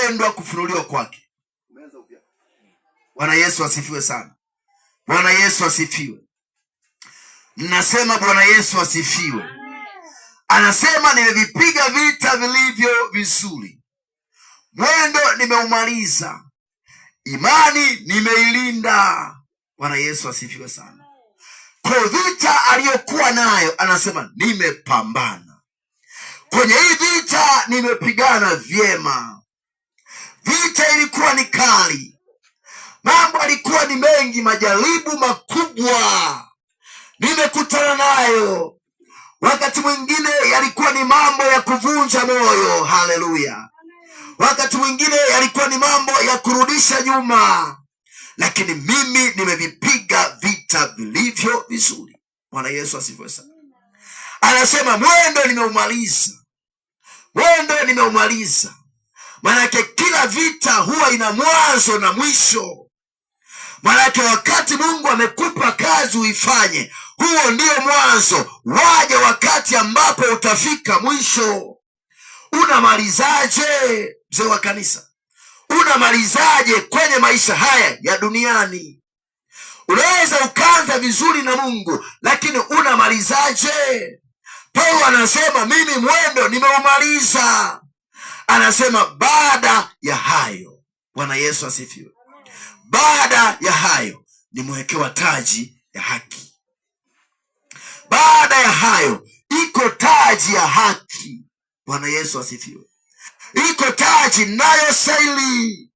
wapendwa, kufunuliwa kwake. Bwana Yesu asifiwe sana. Bwana Yesu asifiwe. Ninasema Bwana Yesu asifiwe. Anasema nimevipiga vita vilivyo vizuri, mwendo nimeumaliza, imani nimeilinda. Bwana Yesu asifiwe sana. Kwa vita aliyokuwa nayo anasema nimepambana. Kwenye hii vita nimepigana vyema. Vita ilikuwa ni kali, mambo alikuwa ni mengi, majaribu makubwa nimekutana nayo. Wakati mwingine yalikuwa ni mambo ya kuvunja moyo. Haleluya. Wakati mwingine yalikuwa ni mambo ya kurudisha nyuma, lakini mimi nimevipiga vita vilivyo vizuri. Bwana Yesu asifiwe sana. Anasema mwendo nimeumaliza, mwendo nimeumaliza. Maanake kila vita huwa ina mwanzo na mwisho. Maanake wakati Mungu amekupa kazi uifanye, huo ndio mwanzo. Waje wakati ambapo utafika mwisho. Unamalizaje, mzee wa kanisa? Unamalizaje kwenye maisha haya ya duniani? Unaweza ukaanza vizuri na Mungu, lakini unamalizaje? Paulo anasema mimi mwendo nimeumaliza. Anasema baada ya hayo, Bwana Yesu asifiwe, baada ya hayo nimewekewa taji ya haki. Baada ya hayo iko taji ya haki. Bwana Yesu asifiwe. Iko taji ninayostahili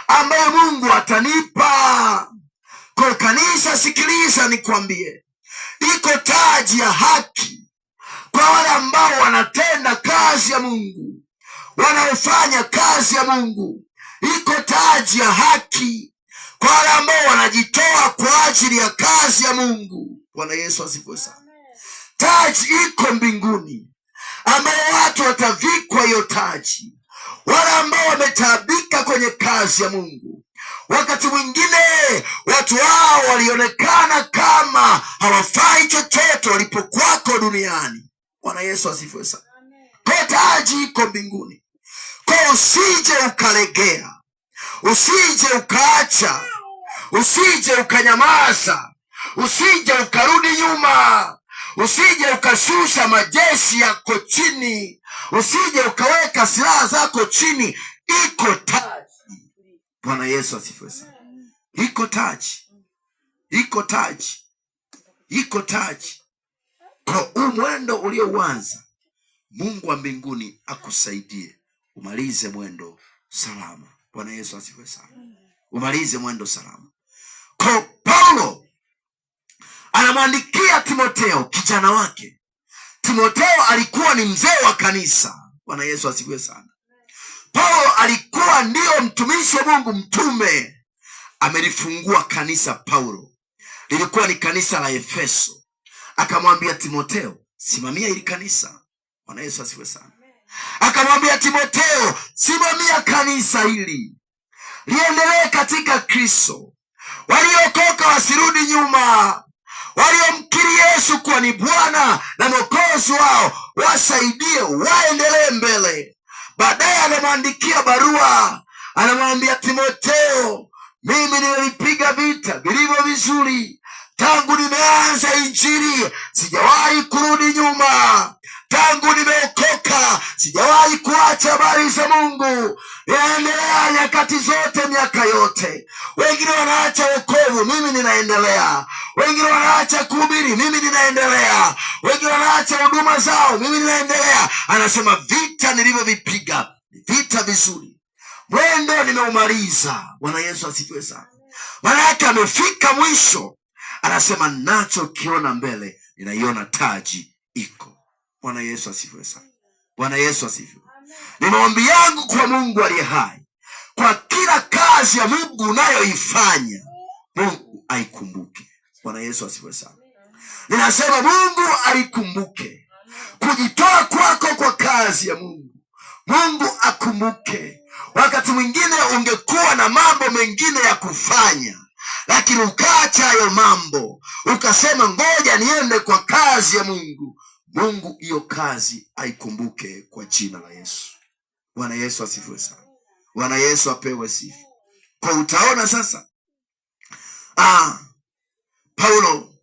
ambayo Mungu atanipa. Kwa kanisa, sikiliza nikwambie, iko taji ya haki kwa wale ambao wanatenda kazi ya Mungu, wanaofanya kazi ya Mungu. Iko taji ya haki kwa wale ambao wanajitoa kwa ajili ya kazi ya Mungu. Bwana Yesu asifiwe sana. Taji iko mbinguni ambayo watu watavikwa hiyo taji, wale ambao wametaabika kwenye kazi ya Mungu. Wakati mwingine watu hao walionekana kama hawafai chochote walipokuwako duniani. Bwana Yesu asifiwe sana. Kwa taji iko mbinguni. Kwa usije ukalegea, usije ukaacha, usije ukanyamaza, usije ukarudi nyuma, usije ukashusha majeshi yako chini, usije ukaweka silaha zako chini. Iko taji. Bwana Yesu asifiwe sana. Iko taji, iko taji, iko taji. Kwa mwendo uliouanza, Mungu wa mbinguni akusaidie umalize mwendo salama. Bwana Yesu asifiwe sana. Umalize mwendo salama. Kwa Paulo anamwandikia Timotheo, kijana wake. Timotheo alikuwa ni mzee wa kanisa. Bwana Yesu asifiwe sana. Paulo alikuwa ndio mtumishi wa Mungu, mtume. Amelifungua kanisa. Paulo lilikuwa ni kanisa la Efeso. Akamwambia Timotheo, simamia hili kanisa. Bwana Yesu asifiwe sana. Akamwambia Timotheo, simamia kanisa hili, liendelee katika Kristo. Waliokoka wasirudi nyuma, waliomkiri Yesu kuwa ni Bwana na Mwokozi wao wasaidie waendelee mbele. Baadaye anamwandikia barua, anamwambia Timotheo, mimi nimelipiga vita vilivyo vizuri. Tangu nimeanza Injili sijawahi kurudi nyuma. Tangu nimeokoka sijawahi kuacha habari za Mungu. Ninaendelea nyakati zote, miaka yote. Wengine wanaacha wokovu, mimi ninaendelea. Wengine wanaacha kuhubiri, mimi ninaendelea. Wengine wanaacha huduma zao, mimi ninaendelea. Anasema vita nilivyovipiga ni vita vizuri, mwendo nimeumaliza. Bwana Yesu asifiwe sana. Maana yake amefika mwisho. Anasema nacho kiona mbele, ninaiona taji iko. Bwana Yesu asifiwe sana. Bwana Yesu asifiwe. Ni maombi yangu kwa Mungu aliye hai, kwa kila kazi ya Mungu unayoifanya, Mungu aikumbuke. Bwana Yesu asifiwe sana. Ninasema Mungu aikumbuke kujitoa kwako kwa kazi ya Mungu. Mungu akumbuke. Wakati mwingine ungekuwa na mambo mengine ya kufanya, lakini ukaacha hayo mambo, ukasema ngoja niende kwa kazi ya Mungu. Mungu hiyo kazi aikumbuke kwa jina la Yesu. Bwana Yesu asifiwe sana. Bwana Yesu apewe sifa. Kwa utaona sasa, Paulo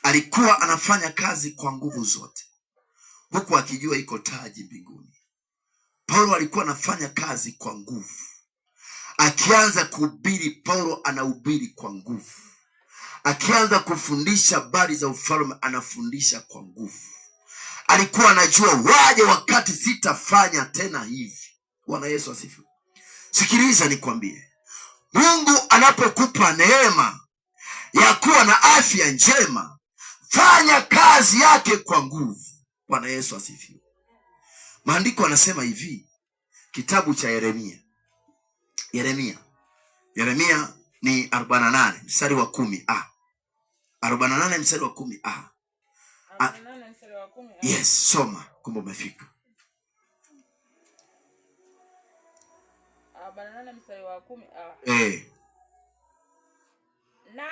alikuwa anafanya kazi kwa nguvu zote, huku akijua iko taji mbinguni. Paulo alikuwa anafanya kazi kwa nguvu. Akianza kuhubiri, Paulo anahubiri kwa nguvu. Akianza kufundisha habari za ufalme, anafundisha kwa nguvu. Alikuwa anajua waje wakati sitafanya tena hivi. Bwana Yesu asifiwe. Sikiliza nikwambie, Mungu anapokupa neema ya kuwa na afya njema, fanya kazi yake kwa nguvu. Bwana Yesu asifiwe. Maandiko anasema hivi, kitabu cha Yeremia ni 48 mstari wa 10a. 48 mstari wa 10a. Yes, soma, kumbe umefika. 48 mstari wa 10a. Na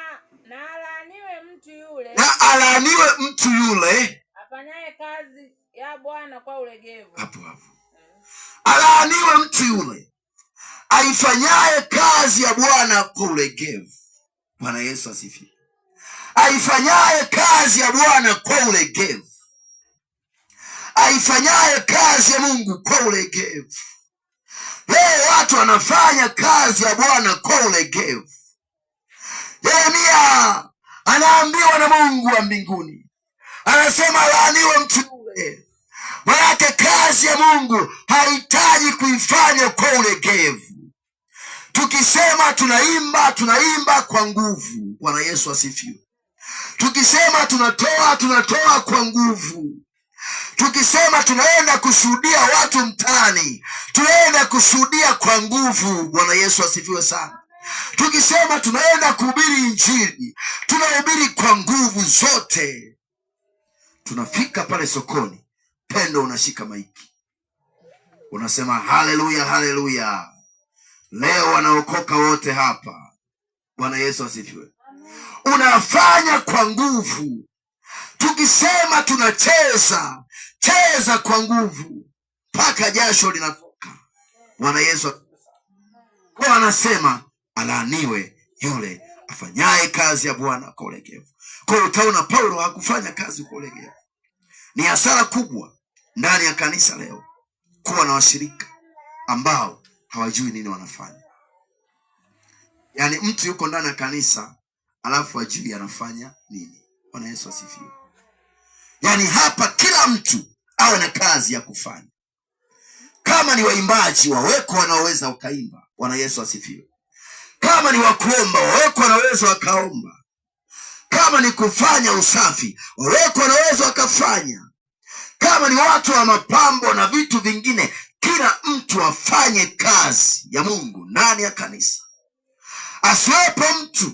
alaaniwe mtu yule afanyaye kazi ya Bwana kwa ulegevu. Hapo. Alaaniwe mtu yule aifanyaye kazi ya Bwana kwa ulegevu. Bwana Yesu asifiwe. Aifanyaye kazi ya Bwana kwa ulegevu. Aifanyaye kazi ya Mungu kwa ulegevu. Leo watu wanafanya kazi ya Bwana kwa ulegevu. Yeremia anaambiwa na Mungu wa mbinguni, anasema laaniwe mtu yule. Maana kazi ya Mungu hahitaji kuifanya kwa ulegevu. Tukisema tunaimba kwa nguvu. Bwana Yesu asifiwe. Tukisema tunatoa kwa nguvu. Tukisema tunaenda kushuhudia watu mtaani, tunaenda kushuhudia kwa nguvu. Bwana Yesu asifiwe sana. Tukisema tunaenda kuhubiri Injili, tunahubiri kwa nguvu zote. Tunafika pale sokoni, Pendo unashika maiki, unasema haleluya, haleluya. Leo wanaokoka wote hapa. Bwana Yesu asifiwe. Unafanya kwa nguvu. Tukisema cheza kwa nguvu mpaka jasho linatoka. Bwana Yesu kwa anasema alaaniwe yule afanyaye kazi ya Bwana kwa ulegevu. Kwa utaona Paulo hakufanya kazi kwa ulegevu. Ni hasara kubwa ndani ya kanisa leo kuwa na washirika ambao hawajui nini wanafanya. Yaani mtu yuko ndani ya kanisa alafu hajui anafanya nini. Bwana Yesu asifiwe. Yaani hapa kila mtu awe na kazi ya kufanya. Kama ni waimbaji, waweko wanaoweza wakaimba. Bwana Yesu asifiwe. Kama ni wakuomba, waweko wanaweza wakaomba. Kama ni kufanya usafi, waweko wanaweza wakafanya. Kama ni watu wa mapambo na vitu vingine, kila mtu afanye kazi ya Mungu ndani ya kanisa. Asiwepo mtu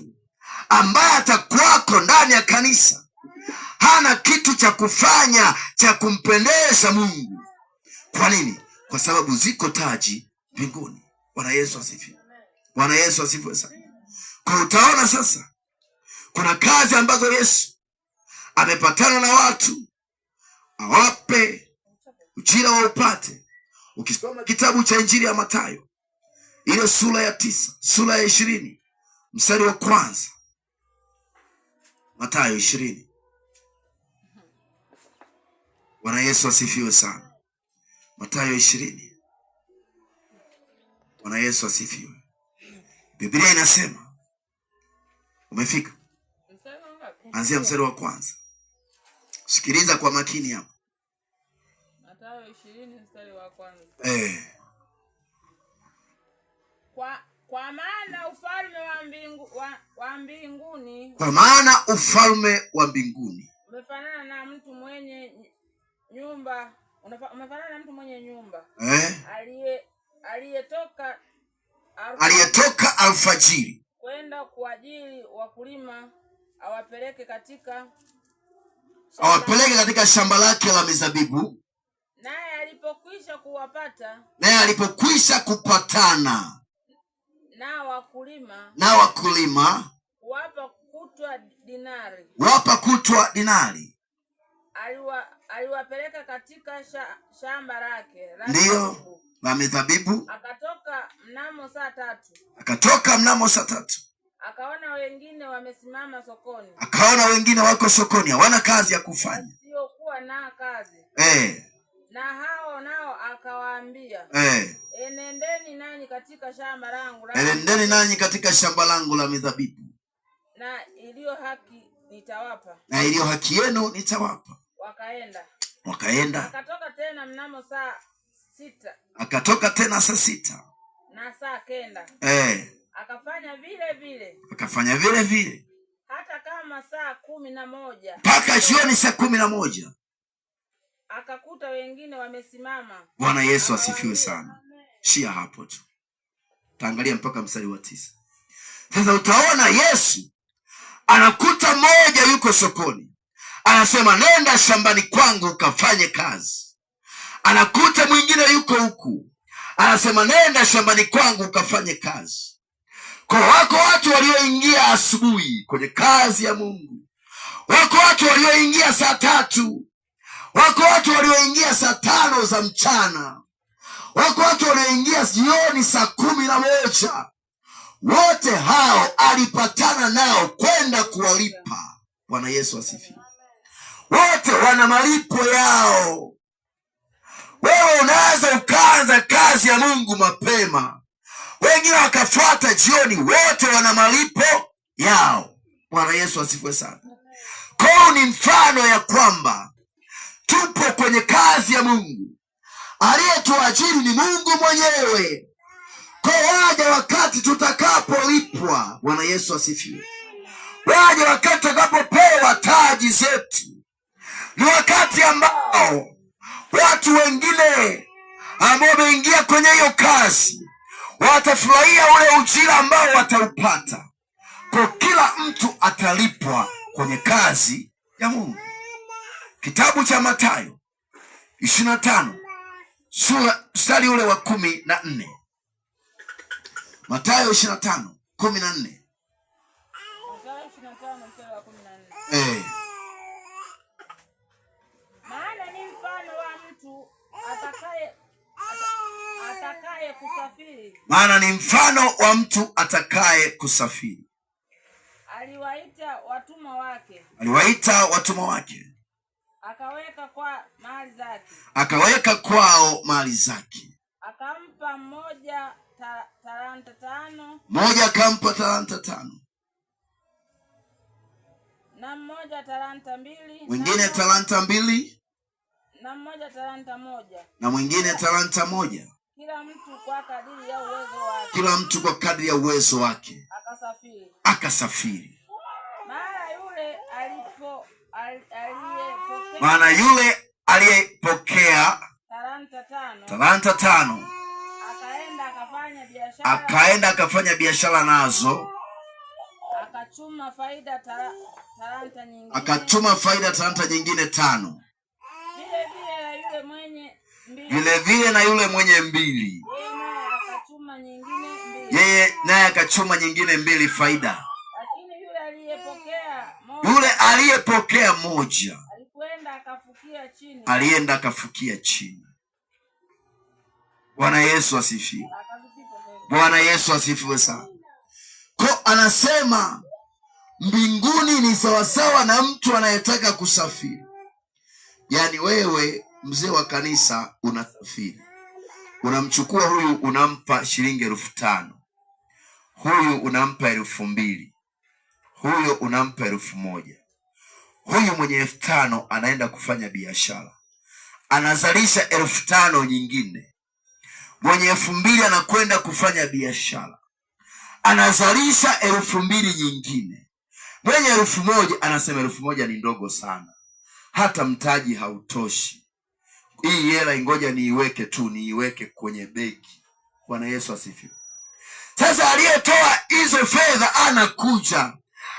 ambaye atakuwako ndani ya kanisa hana kitu cha kufanya cha kumpendeza Mungu. Kwa nini? Kwa sababu ziko taji mbinguni. Bwana Yesu asifiwe. Bwana Yesu asifiwe sana. Kwa utaona sasa kuna kazi ambazo Yesu amepatana na watu awape ujira wa upate. Ukisoma kitabu cha Injili ya Mathayo ile sura ya 9, sura ya 20 mstari wa 1. Mathayo 20. Bwana Yesu asifiwe sana. Mathayo 20. Bwana Yesu asifiwe. Biblia inasema, umefika? Anzia mstari wa 1. Sikiliza kwa makini hapo. Mathayo 20 mstari wa 1. Kwa maana ufalme wa mbinguni, kwa maana ufalme wa mbinguni umefanana na mtu mwenye nyumba, umefanana na mtu mwenye nyumba aliyetoka alfajiri kwenda kuajiri wakulima awapeleke katika shamba lake la mizabibu. Naye alipokwisha kupatana na wakulima wapa kutwa dinari aliwapeleka katika shamba lake ndio la mizabibu. Akatoka mnamo saa 3. Akatoka mnamo saa 3. Akaona wengine wamesimama sokoni. Akaona wengine wako sokoni, hawana kazi ya kufanya. Siokuwa na kazi. Na hao nao akawaambia, enendeni nanyi katika shamba langu. Enendeni nanyi katika shamba langu la mizabibu. Na iliyo haki nitawapa. Na iliyo haki yenu nitawapa. Wakaenda. Akatoka tena mnamo saa 6. Akatoka tena saa 6. Na saa 9. Akafanya vile vile. Hata kama saa 11. Mpaka jioni saa 11. Akakuta wengine wamesimama. Bwana Yesu asifiwe sana. Shia hapo tu. Taangalia mpaka mstari wa 9. Sasa utaona Yesu anakuta mmoja yuko sokoni. Anasema nenda shambani kwangu ukafanye kazi. Anakuta mwingine yuko huku. Anasema nenda shambani kwangu ukafanye kazi. Kwa wako watu walioingia asubuhi kwenye kazi ya Mungu. Wako watu walioingia saa 3. Wako watu walioingia saa 5 za mchana. Wako watu walioingia jioni saa 11. Wote hao alipatana nao kwenda kuwalipa. Bwana Yesu asifiwe. Wote wana malipo yao. Wewe unaweza ukaanza kazi ya Mungu mapema, wengine wakafuata jioni, wote wana malipo yao. Bwana Yesu asifiwe sana. Kwa ni mfano ya kwamba tupo kwenye kazi ya Mungu. Aliyetuajiri ni Mungu mwenyewe. Kwa waje wakati tutakapolipwa. Bwana Yesu asifiwe. Waje wakati tutakapopewa taji zetu. Ni wakati ambao watu wengine ambao wameingia kwenye hiyo kazi watafurahia ule ujira ambao wataupata. Kwa kila mtu atalipwa kwenye kazi ya Mungu. Kitabu cha Mathayo 25 mstari ule wa 14. Mathayo 25:14. Maana ni mfano wa mtu atakaye kusafiri. Maana ni mfano wa mtu atakaye kusafiri. Aliwaita watumwa wake. Akaweka kwao mali zake. Akampa mmoja talanta 5. Mmoja akampa talanta 5. Na mmoja talanta 2. Mwingine talanta 2. Na mmoja talanta 1. Na mwingine talanta 1. Kila mtu kwa kadiri ya uwezo wake. Kila mtu kwa kadiri ya uwezo wake. Akasafiri. Maana yule aliyepokea talanta 5 akaenda akafanya biashara nazo. Akachuma faida talanta nyingine 5. Vile vile na yule mwenye 2. Yeye naye akachuma nyingine 2 faida. Lakini yule aliyepokea moja alienda akafukia chini. Bwana Yesu asifiwe. Bwana Yesu asifiwe sana. Kwa anasema mbinguni ni sawasawa na mtu anayetaka kusafiri. Yaani wewe mzee wa kanisa unasafiri. Unamchukua huyu unampa shilingi 5,000. Huyu unampa 2,000. Huyu unampa 1,000. Huyu mwenye 5,000 anaenda kufanya biashara. Anazalisha 5,000 nyingine. Mwenye 2,000 anakwenda kufanya biashara. Anazalisha 2,000 nyingine. Mwenye 1,000 anasema 1,000 ni ndogo sana. Hata mtaji hautoshi. Hii hela ingoja niiweke kwenye begi. Bwana Yesu asifiwe. Sasa aliyetoa hizo fedha anakuja.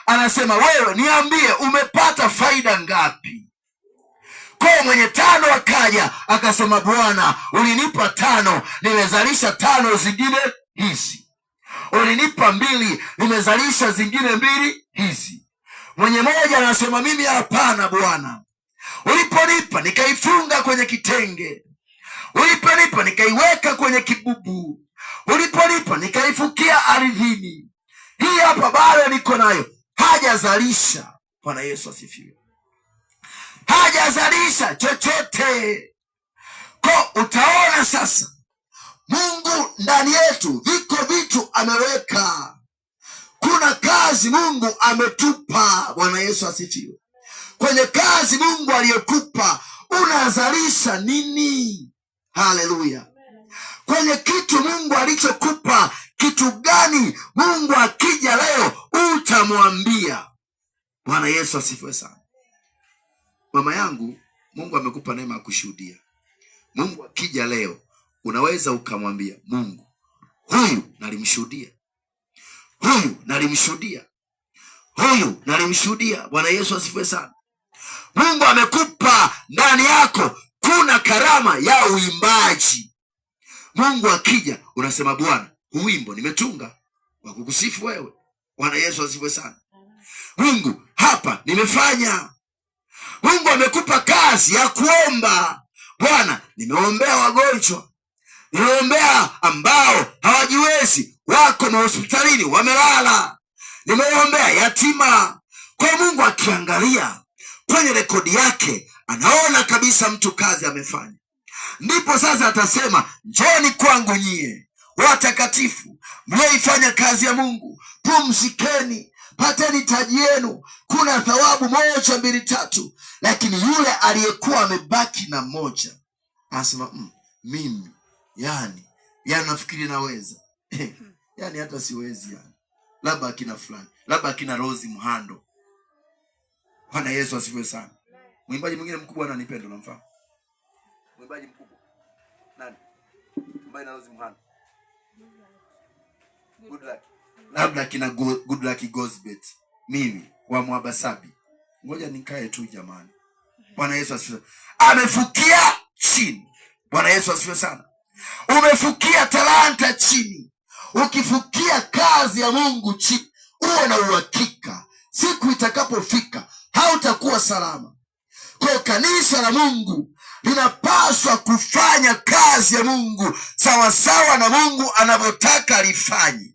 Anasema wewe niambie umepata faida ngapi? Kwa mwenye 5 akaja akasema Bwana ulinipa 5, nimezalisha 5 zingine hizi. Ulinipa 2, nimezalisha zingine 2 hizi. Mwenye 1 anasema mimi hapana Bwana. Uliponipa nikaifunga kwenye kitenge. uliponipa nikaiweka kwenye kibubu, uliponipa nikaifukia ardhini. Hii hapa bado niko nayo, hajazalisha. Bwana Yesu asifiwe. Hajazalisha chochote. Kwa utaona sasa Mungu ndani yetu, viko vitu ameweka. Kuna kazi Mungu ametupa. Bwana Yesu asifiwe. Kwenye kazi Mungu aliyokupa unazalisha nini? Haleluya. Kwenye kitu Mungu alichokupa, kitu gani Mungu akija leo utamwambia? Bwana Yesu asifiwe sana. Mama yangu, Mungu amekupa neema ya kushuhudia. Mungu akija leo unaweza ukamwambia Mungu, huyu nalimshuhudia, huyu nalimshuhudia, huyu nalimshuhudia. Bwana Yesu asifiwe sana. Mungu amekupa ndani yako, kuna karama ya uimbaji. Mungu akija unasema, Bwana, wimbo nimetunga wa kukusifu wewe. Bwana Yesu asifiwe sana. Mungu, hapa nimefanya. Mungu amekupa kazi ya kuomba. Bwana, nimeombea wagonjwa, nimeombea ambao hawajiwezi, wako mahospitalini wamelala, nimeombea yatima. Kwa Mungu akiangalia kwenye rekodi yake anaona kabisa mtu kazi amefanya. Ndipo sasa atasema, njoni kwangu nyie watakatifu mlioifanya kazi ya Mungu, pumzikeni, pateni taji yenu. Kuna thawabu 1, 2, 3. Lakini yule aliyekuwa amebaki na moja anasema, mimi yani nafikiri naweza yani hata siwezi, yani labda akina fulani, labda akina Rose Muhando. Bwana Yesu asifiwe sana. Mwimbaji mwingine mkubwa ananipenda, unamfahamu? Mwimbaji mkubwa nani? Mwimbaji na Rose Muhando. Good luck. Labda kina Good Luck Gosbet. Mimi wa Mwabasabi. Ngoja nikae tu jamani. Bwana Yesu asifiwe. Amefukia chini. Bwana Yesu asifiwe sana. Umefukia talanta chini. Ukifukia kazi ya Mungu chini, uwe na uhakika siku itakapofika hautakuwa salama. Kwa kanisa la Mungu linapaswa kufanya kazi ya Mungu sawasawa na Mungu anavyotaka lifanye.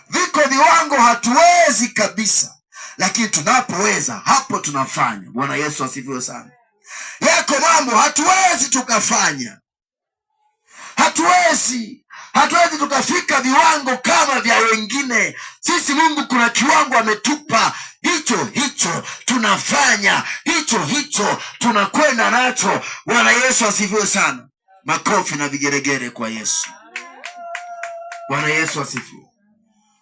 Viko viwango hatuwezi kabisa, lakini tunapoweza hapo tunafanya. Bwana Yesu asifiwe sana. Yako mambo hatuwezi tukafanya, hatuwezi tukafika viwango kama vya wengine. Sisi Mungu kuna kiwango ametupa, hicho tunafanya, hicho tunakwenda nacho. Bwana Yesu asifiwe sana. Makofi na vigeregere kwa Yesu. Bwana Yesu asifiwe.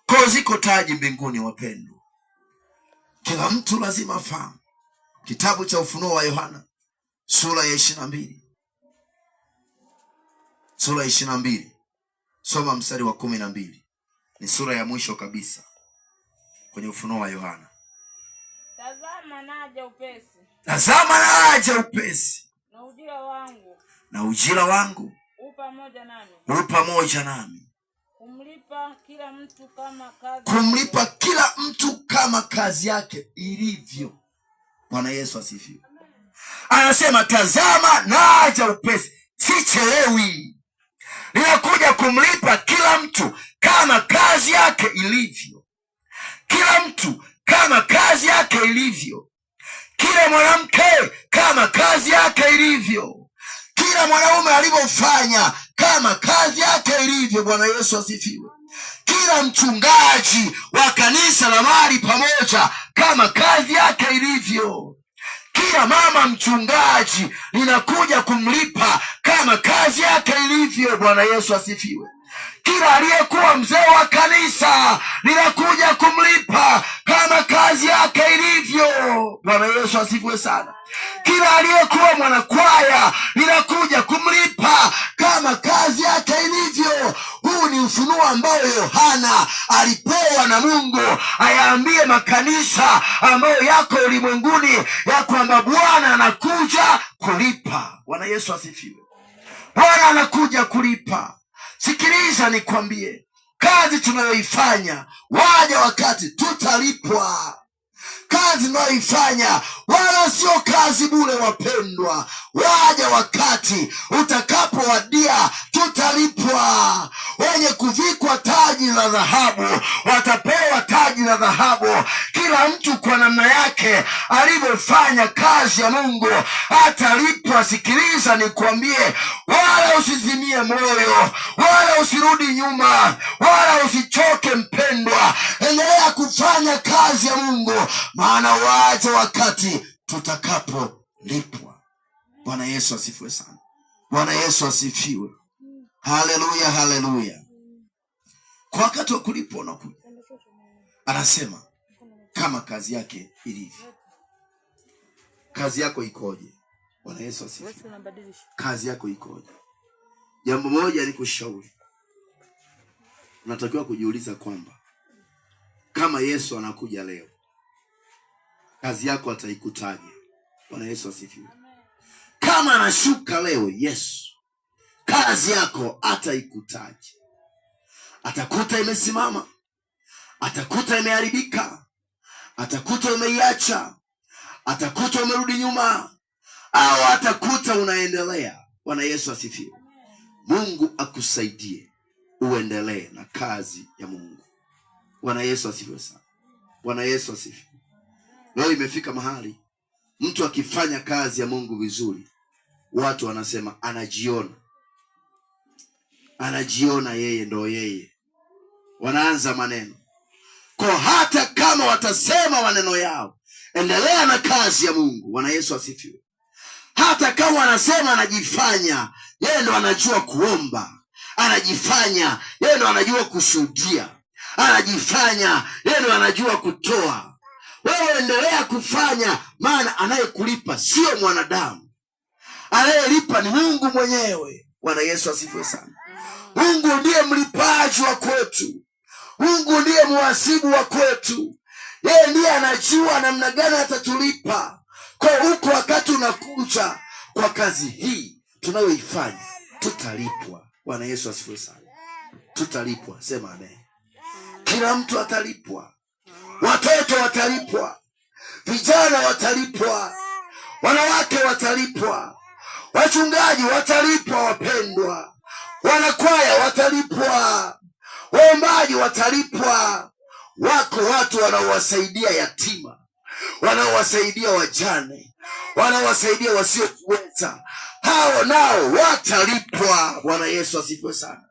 Kwa ziko taji mbinguni wapendwa. Kila mtu lazima afahamu. Kitabu cha Ufunuo wa Yohana sura ya 22. Sura ya 22. Soma mstari wa 12. Ni sura ya mwisho kabisa kwenye Ufunuo wa Yohana. Tazama naja upesi. Tazama naja upesi. Na ujira wangu pamoja nami. Kumlipa kila mtu kama kazi yake ilivyo. Bwana Yesu asifiwe. Anasema tazama naja upesi, sichelewi. Ninakuja kumlipa kila mtu kama kazi yake ilivyo. Kila mtu kama kazi yake ilivyo. Kila mwanamke kama kazi yake ilivyo. Kila mwanaume alivyofanya kama kazi yake ilivyo. Bwana Yesu asifiwe. Kila mchungaji wa kanisa la mahali pamoja kama kazi yake ilivyo. Kila mama mchungaji ninakuja kumlipa kama kazi yake ilivyo. Bwana Yesu asifiwe. Kila aliyekuwa mzee wa kanisa ninakuja kumlipa kama kazi yake ilivyo. Bwana Yesu asifiwe sana. Kila aliyekuwa mwanakwaya ninakuja kumlipa kama kazi yake ilivyo. Huu ni ufunuo ambao Yohana alipewa na Mungu ayaambie makanisa ambayo yako ulimwenguni ya kwamba Bwana anakuja kulipa. Bwana Yesu asifiwe. Bwana anakuja kulipa. Sikiliza nikwambie, kazi tunayoifanya waja wakati tutalipwa. Kazi unayoifanya wala sio kazi bure, wapendwa. Waja wakati utakapowadia, tutalipwa. Wenye kuvikwa taji la dhahabu watapewa taji la dhahabu, kila mtu kwa namna yake alivyofanya kazi ya Mungu atalipwa. Sikiliza nikwambie, wala usizimie moyo, wala usirudi nyuma, wala usichoke mpendwa. Endelea kufanya kazi ya Mungu, maana waje wakati tutakapolipwa. Bwana Yesu asifiwe sana. Bwana Yesu asifiwe. Haleluya, haleluya. Kwa wakati wa kulipwa unakuja, anasema kama kazi yake ilivyo. Kazi yako ikoje? Bwana Yesu asifiwe. Kazi yako ikoje? Jambo moja ni kushauri, unatakiwa kujiuliza kwamba kama Yesu anakuja leo, kazi yako ataikutaje? Bwana Yesu asifiwe. Kama anashuka leo Yesu, kazi yako ataikutaje? Atakuta imesimama, atakuta imeharibika, atakuta umeiacha, atakuta umerudi nyuma, au atakuta unaendelea. Bwana Yesu asifiwe. Mungu akusaidie uendelee na kazi ya Mungu. Bwana Yesu asifiwe sana. Bwana Yesu asifiwe. Leo imefika mahali mtu akifanya kazi ya Mungu vizuri, watu wanasema anajiona yeye ndo yeye. Wanaanza maneno. Kwa hata kama watasema maneno yao, endelea na kazi ya Mungu. Bwana Yesu asifiwe. Hata kama wanasema anajifanya yeye ndo anajua kuomba, anajifanya yeye ndo anajua kushuhudia, anajifanya yeye ndo anajua kutoa, wewe endelea kufanya, maana anayekulipa sio mwanadamu, anayelipa ni Mungu mwenyewe. Bwana Yesu asifiwe sana. Mungu ndiye mlipaji wa kwetu, Mungu ndiye muhasibu wa kwetu. Yeye ndiye anajua namna gani atatulipa. Kwa huko wakati unakuja, kwa kazi hii tunayoifanya tutalipwa. Bwana Yesu asifiwe sana. Tutalipwa, sema amen. Kila mtu atalipwa. Watoto watalipwa, vijana watalipwa, wanawake watalipwa, wachungaji watalipwa, wapendwa, wanakwaya watalipwa, waombaji watalipwa. Wako watu wanaowasaidia yatima, wanaowasaidia wajane, wanaowasaidia wasiokuweza, hao nao watalipwa. Bwana Yesu asifiwe sana.